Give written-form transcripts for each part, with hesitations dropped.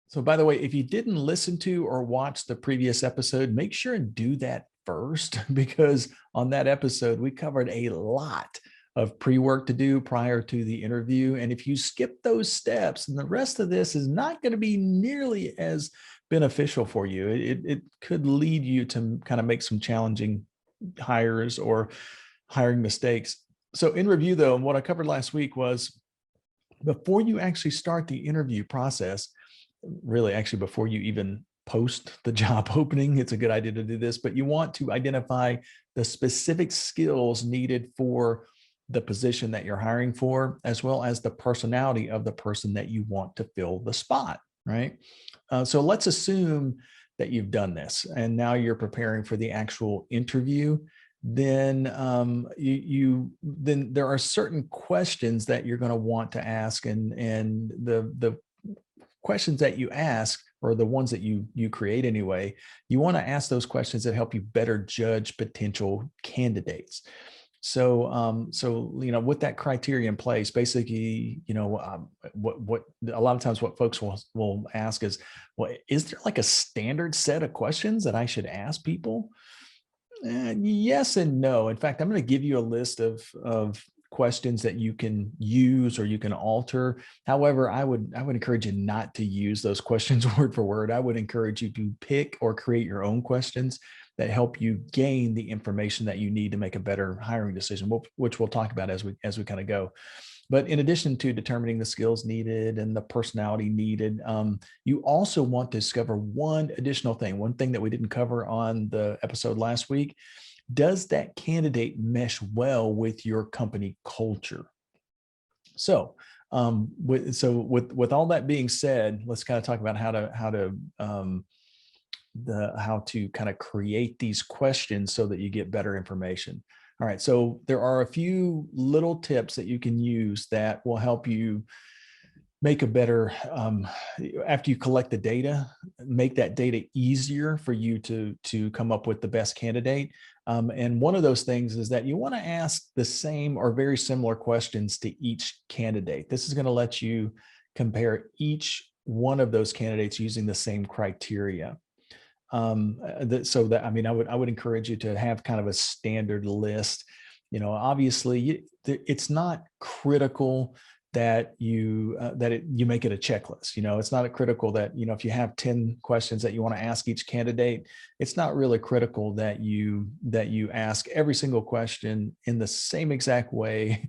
So by the way, if you didn't listen to or watch the previous episode, make sure and do that first, because on that episode, we covered a lot of pre-work to do prior to the interview. And if you skip those steps, then the rest of this is not going to be nearly as beneficial for you. It could lead you to kind of make some challenging hires or hiring mistakes. So in review though, what I covered last week was before you actually start the interview process, really actually before you even post the job opening, it's a good idea to do this, but you want to identify the specific skills needed for the position that you're hiring for, as well as the personality of the person that you want to fill the spot, right? So let's assume that you've done this and now you're preparing for the actual interview. Then then there are certain questions that you're going to want to ask, and the questions that you ask, or the ones that you create anyway, you want to ask those questions that help you better judge potential candidates. So with that criteria in place, basically, what a lot of times what folks will ask is, well, is there like a standard set of questions that I should ask people? Yes and no. In fact, I'm going to give you a list of questions that you can use or you can alter. However, I would encourage you not to use those questions word for word. I would encourage you to pick or create your own questions that help you gain the information that you need to make a better hiring decision, which we'll talk about as we kind of go. But in addition to determining the skills needed and the personality needed, you also want to discover one additional thing, one thing that we didn't cover on the episode last week. Does that candidate mesh well with your company culture? So, with all that being said, let's kind of talk about how to kind of create these questions so that you get better information. All right, so there are a few little tips that you can use that will help you make a better, after you collect the data, make that data easier for you to come up with the best candidate. And one of those things is that you want to ask the same or very similar questions to each candidate. This is going to let you compare each one of those candidates using the same criteria. I would encourage you to have kind of a standard list. Obviously it's not critical that you make it a checklist. It's not critical that, if you have 10 questions that you want to ask each candidate, it's not really critical that you ask every single question in the same exact way,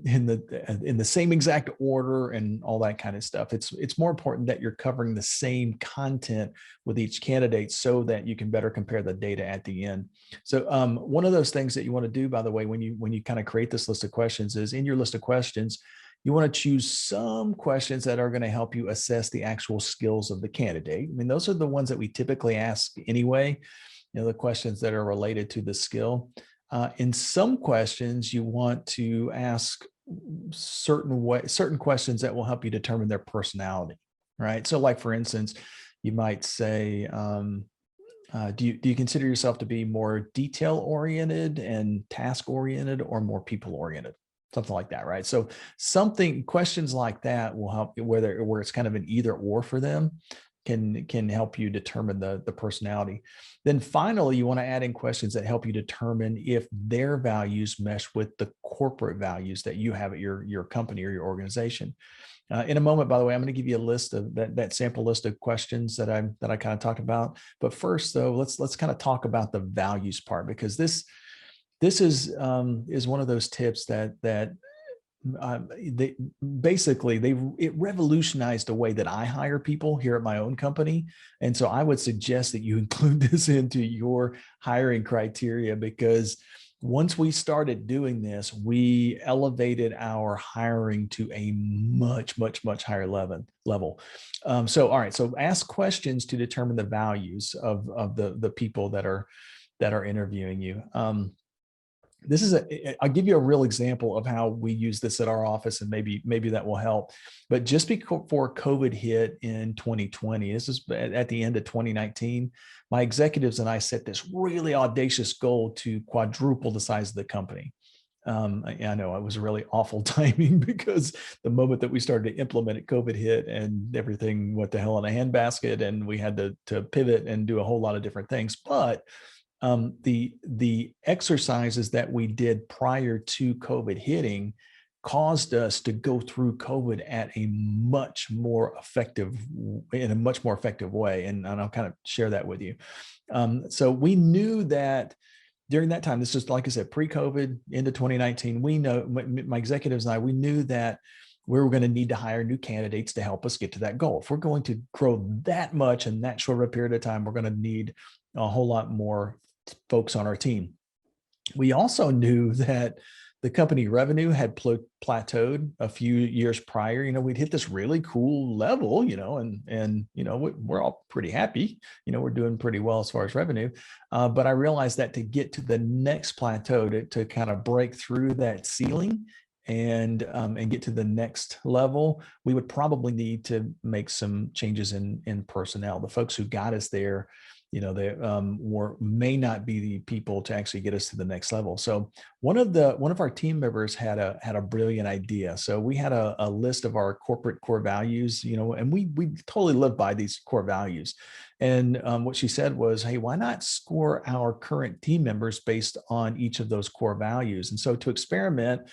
in the same exact order, and all that kind of stuff. It's more important that you're covering the same content with each candidate so that you can better compare the data at the end. So one of those things that you want to do, by the way, when you kind of create this list of questions, is in your list of questions, you want to choose some questions that are going to help you assess the actual skills of the candidate. I mean, those are the ones that we typically ask anyway, the questions that are related to the skill. In some questions, you want to ask certain questions that will help you determine their personality, right? So like, for instance, you might say, do you consider yourself to be more detail oriented and task oriented, or more people oriented? Something like that, right? So questions like that will help, where it's kind of an either or for them, can help you determine the personality. Then finally, you want to add in questions that help you determine if their values mesh with the corporate values that you have at your company or your organization. In a moment, by the way, I'm going to give you a list of that sample list of questions that I kind of talked about. But first, though, let's kind of talk about the values part, because this is one of those tips that it revolutionized the way that I hire people here at my own company. And so I would suggest that you include this into your hiring criteria, because once we started doing this, we elevated our hiring to a much, much, much higher level. All right, so ask questions to determine the values of the people that are interviewing you. I'll give you a real example of how we use this at our office, and maybe that will help. But just before COVID hit in 2020, this is at the end of 2019, my executives and I set this really audacious goal to quadruple the size of the company. I know it was really awful timing because the moment that we started to implement it, COVID hit and everything went to hell in a handbasket, and we had to pivot and do a whole lot of different things. But the exercises that we did prior to COVID hitting caused us to go through COVID at a much more effective in a much more effective way. And I'll kind of share that with you. So we knew that during that time, this is, like I said, pre-COVID into 2019, we know, my executives and I, we knew that we were going to need to hire new candidates to help us get to that goal. If we're going to grow that much in that short of a period of time, we're going to need a whole lot more folks on our team. We also knew that the company revenue had plateaued a few years prior. We'd hit this really cool level, and we're all pretty happy. We're doing pretty well as far as revenue. But I realized that to get to the next plateau, to kind of break through that ceiling and get to the next level, we would probably need to make some changes in personnel. The folks who got us there, they may not be the people to actually get us to the next level. So one of our team members had a brilliant idea. So we had a list of our corporate core values, and we totally live by these core values. And what she said was, hey, why not score our current team members based on each of those core values? And so to experiment,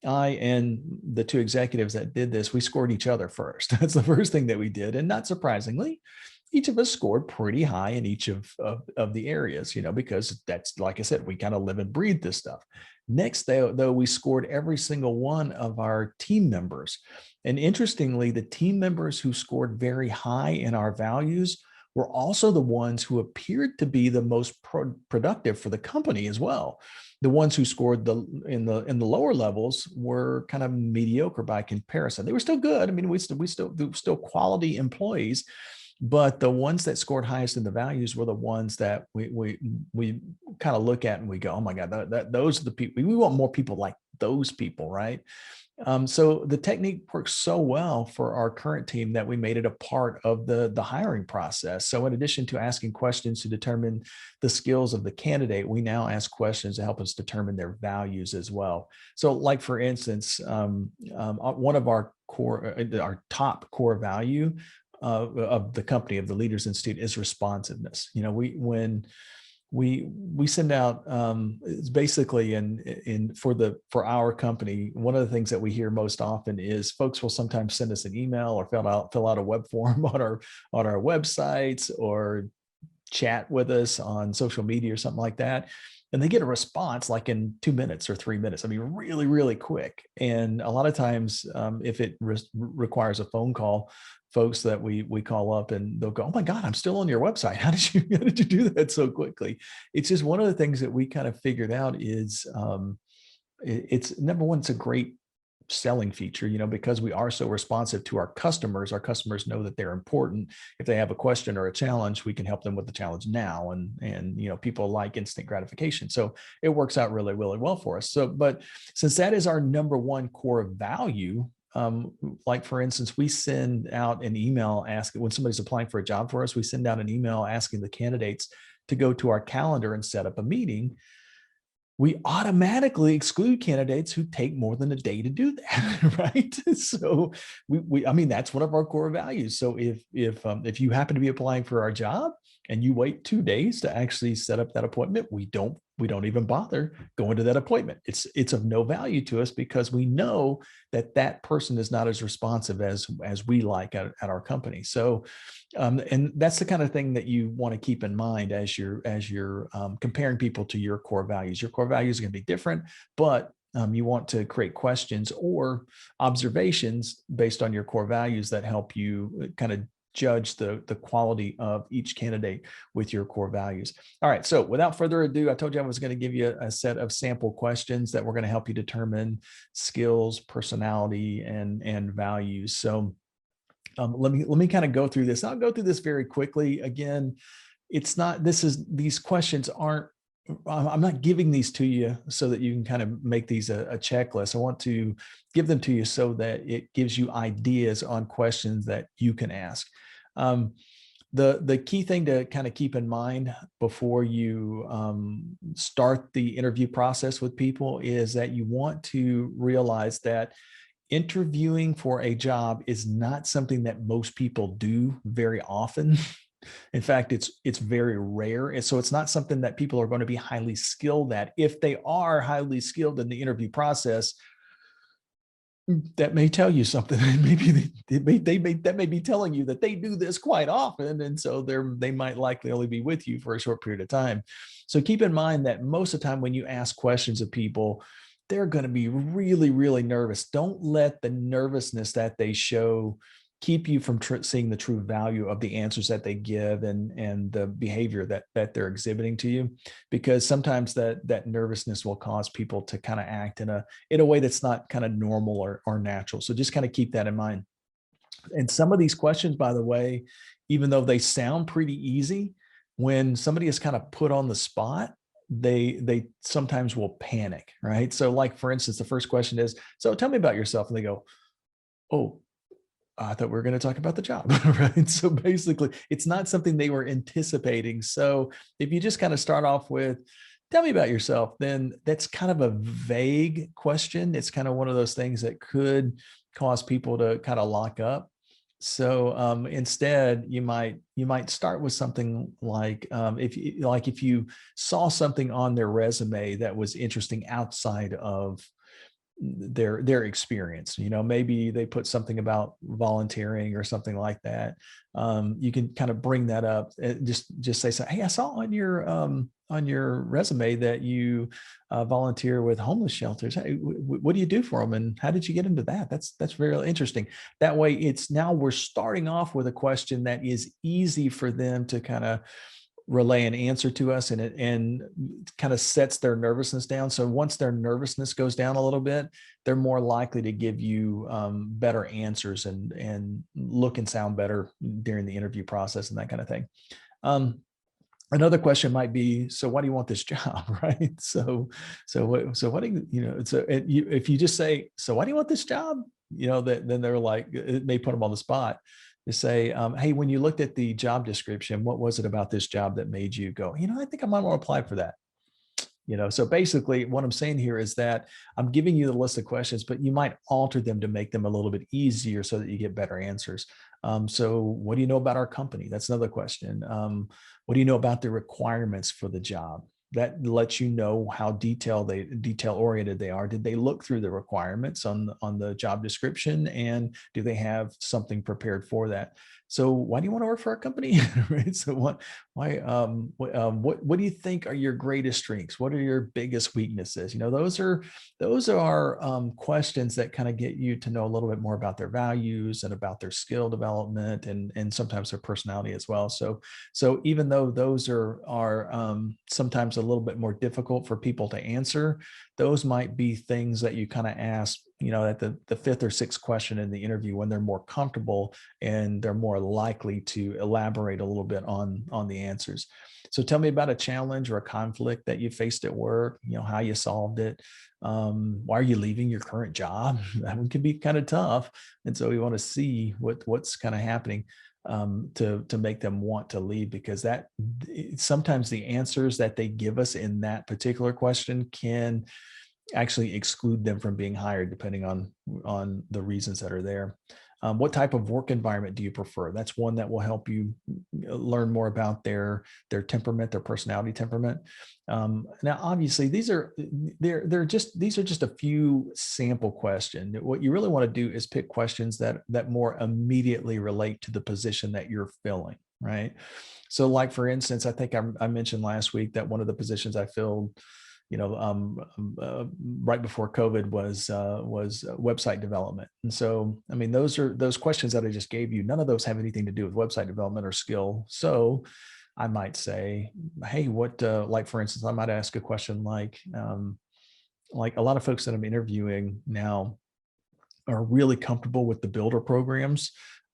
I and the two executives that did this, we scored each other first. That's the first thing that we did. And not surprisingly, each of us scored pretty high in each of the areas, because that's, like I said, we kind of live and breathe this stuff. Next, though, we scored every single one of our team members. And interestingly, the team members who scored very high in our values were also the ones who appeared to be the most productive for the company as well. The ones who scored in the lower levels were kind of mediocre by comparison. They were still good. I mean, we still quality employees, but the ones that scored highest in the values were the ones that we kind of look at and we go, oh my God, those are the people. We want more people like those people, right? So the technique works so well for our current team that we made it a part of the hiring process. So in addition to asking questions to determine the skills of the candidate, we now ask questions to help us determine their values as well. So like, for instance, one of our top core value of the company, of the Leaders Institute, is responsiveness. We send out, it's basically for our company, one of the things that we hear most often is folks will sometimes send us an email or fill out a web form on our websites, or chat with us on social media or something like that. And they get a response like in 2 minutes or 3 minutes. I mean, really, really quick. And a lot of times, if it requires a phone call, folks that we call up and they'll go, oh my God, I'm still on your website. How did you do that so quickly? It's just one of the things that we kind of figured out is, it's number one, it's a great selling feature, because we are so responsive to our customers. Our customers know that they're important. If they have a question or a challenge, we can help them with the challenge now. And people like instant gratification. So it works out really, really well for us. So, but since that is our number one core value, like for instance, we send out an email asking, when somebody's applying for a job for us, we send out an email asking the candidates to go to our calendar and set up a meeting. We automatically exclude candidates who take more than a day to do that, right? So I mean, that's one of our core values. So if you happen to be applying for our job and you wait 2 days to actually set up that appointment, we don't even bother going to that appointment. It's of no value to us, because we know that person is not as responsive as we like at our company. So, and that's the kind of thing that you want to keep in mind as you're comparing people to your core values. Your core values are going to be different, but you want to create questions or observations based on your core values that help you kind of judge the quality of each candidate with your core values. All right. So without further ado, I told you I was going to give you a set of sample questions that were going to help you determine skills, personality, and values. So let me kind of go through this. I'll go through this very quickly. Again, these questions aren't, I'm not giving these to you so that you can kind of make these a checklist. I want to give them to you so that it gives you ideas on questions that you can ask. The key thing to kind of keep in mind before you start the interview process with people is that you want to realize that interviewing for a job is not something that most people do very often. In fact, it's very rare. And so it's not something that people are going to be highly skilled at. If they are highly skilled in the interview process, that may tell you something. Maybe that may be telling you that they do this quite often, and so they might likely only be with you for a short period of time. So keep in mind that most of the time when you ask questions of people, they're going to be really, really nervous. Don't let the nervousness that they show keep you from seeing the true value of the answers that they give and the behavior that they're exhibiting to you, because sometimes that nervousness will cause people to kind of act in a way that's not kind of normal or natural. So just kind of keep that in mind. And some of these questions, by the way, even though they sound pretty easy, when somebody is kind of put on the spot, they sometimes will panic, right? So like, for instance, the first question is, so tell me about yourself. And they go, oh, I thought we were going to talk about the job, right? So basically, it's not something they were anticipating. So if you just kind of start off with, tell me about yourself, then that's kind of a vague question. It's kind of one of those things that could cause people to kind of lock up. So instead, you might start with something like, if you saw something on their resume that was interesting outside of their experience, maybe they put something about volunteering or something like that. You can kind of bring that up. Just say, hey, I saw on your resume that you volunteer with homeless shelters. Hey, what do you do for them, and how did you get into that? That's very interesting. That way, we're starting off with a question that is easy for them to kind of relay an answer to us, and it kind of sets their nervousness down. So once their nervousness goes down a little bit, they're more likely to give you better answers and look and sound better during the interview process and that kind of thing. Another question might be, so why do you want this job, right? So what do if you just say, so why do you want this job? Then they're like, it may put them on the spot to say, hey, when you looked at the job description, what was it about this job that made you go, I think I might want to apply for that? So basically what I'm saying here is that I'm giving you the list of questions, but you might alter them to make them a little bit easier so that you get better answers. So what do you know about our company? That's another question. What do you know about the requirements for the job? That lets you know how detail oriented they are. Did they look through the requirements on the job description, and do they have something prepared for that? So why do you want to work for our company? Right? So what do you think are your greatest strengths? What are your biggest weaknesses? Those are questions that kind of get you to know a little bit more about their values and about their skill development and sometimes their personality as well. So even though those are sometimes a little bit more difficult for people to answer, those might be things that you kind of ask, at the fifth or sixth question in the interview, when they're more comfortable and they're more likely to elaborate a little bit on the answers. So tell me about a challenge or a conflict that you faced at work, how you solved it. Why are you leaving your current job? That one can be kind of tough. And so we want to see what's kind of happening to make them want to leave, because that sometimes the answers that they give us in that particular question can actually exclude them from being hired, depending on the reasons that are there. What type of work environment do you prefer? That's one that will help you learn more about their temperament, their personality temperament. Now, obviously, these are just a few sample questions. What you really want to do is pick questions that more immediately relate to the position that you're filling, right? So, like for instance, I think I mentioned last week that one of the positions I filled, right before COVID was website development. And so, I mean, those questions that I just gave you, none of those have anything to do with website development or skill. So I might say, hey, like for instance, I might ask a question like a lot of folks that I'm interviewing now are really comfortable with the builder programs.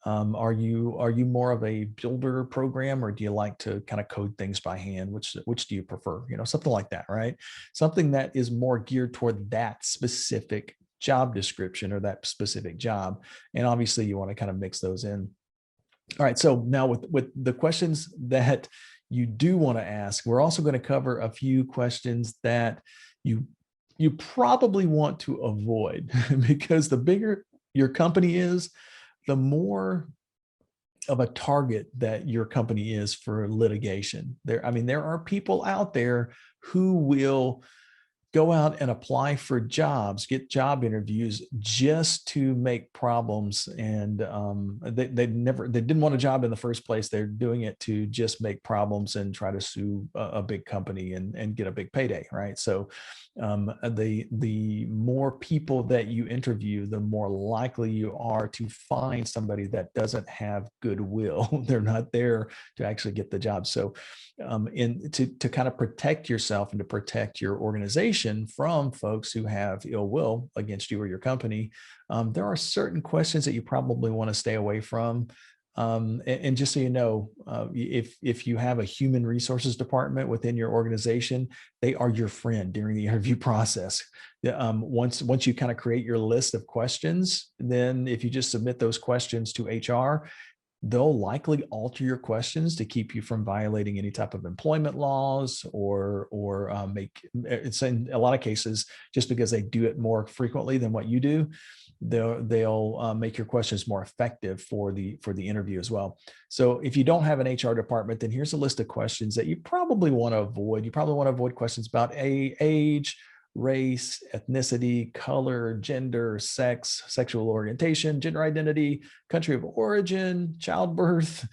Are you more of a builder program, or do you like to kind of code things by hand? Which do you prefer? Something like that, right? Something that is more geared toward that specific job description or that specific job. And obviously you want to kind of mix those in. All right. So now with the questions that you do want to ask, we're also going to cover a few questions that you you probably want to avoid because the bigger your company is, the more of a target that your company is for litigation. I mean, there are people out there who will go out and apply for jobs, get job interviews just to make problems. And they didn't want a job in the first place. They're doing it to just make problems and try to sue a big company and get a big payday, right? So the more people that you interview, the more likely you are to find somebody that doesn't have goodwill. They're not there to actually get the job. So to kind of protect yourself and to protect your organization from folks who have ill will against you or your company, there are certain questions that you probably want to stay away from. And just so you know, if you have a human resources department within your organization, they are your friend during the interview process. Once you kind of create your list of questions, then if you just submit those questions to HR, they'll likely alter your questions to keep you from violating any type of employment laws or make it's in a lot of cases, just because they do it more frequently than what you do, they'll make your questions more effective for the interview as well. So if you don't have an HR department, then here's a list of questions that you probably want to avoid. You probably want to avoid questions about age, race, ethnicity, color, gender, sex, sexual orientation, gender identity, country of origin, childbirth,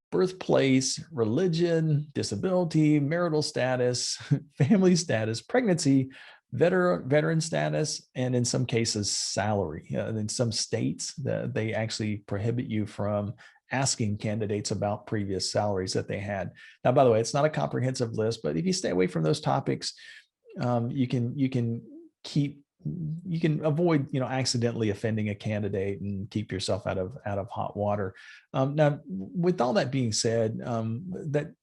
birthplace, religion, disability, marital status, family status, pregnancy, veteran status, and in some cases, salary. In some states, they actually prohibit you from asking candidates about previous salaries that they had. Now, by the way, it's not a comprehensive list, but if you stay away from those topics, you can avoid accidentally offending a candidate and keep yourself out of hot water. Now, with all that being said, that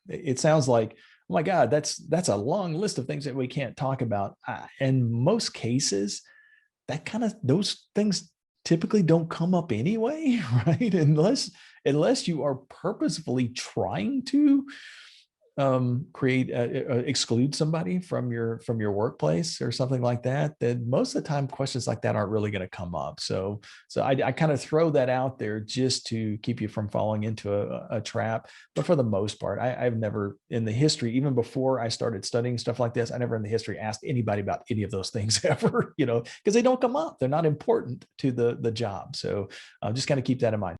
it sounds like, oh my God, that's a long list of things that we can't talk about. In most cases, those things typically don't come up anyway, right? Unless you are purposefully trying to create exclude somebody from your workplace or something like that, then most of the time questions like that aren't really going to come up. So I kind of throw that out there just to keep you from falling into a trap. But for the most part, I've never in the history, even before I started studying stuff like this, I never in the history asked anybody about any of those things ever, because they don't come up. They're not important to the job. So just kind of keep that in mind.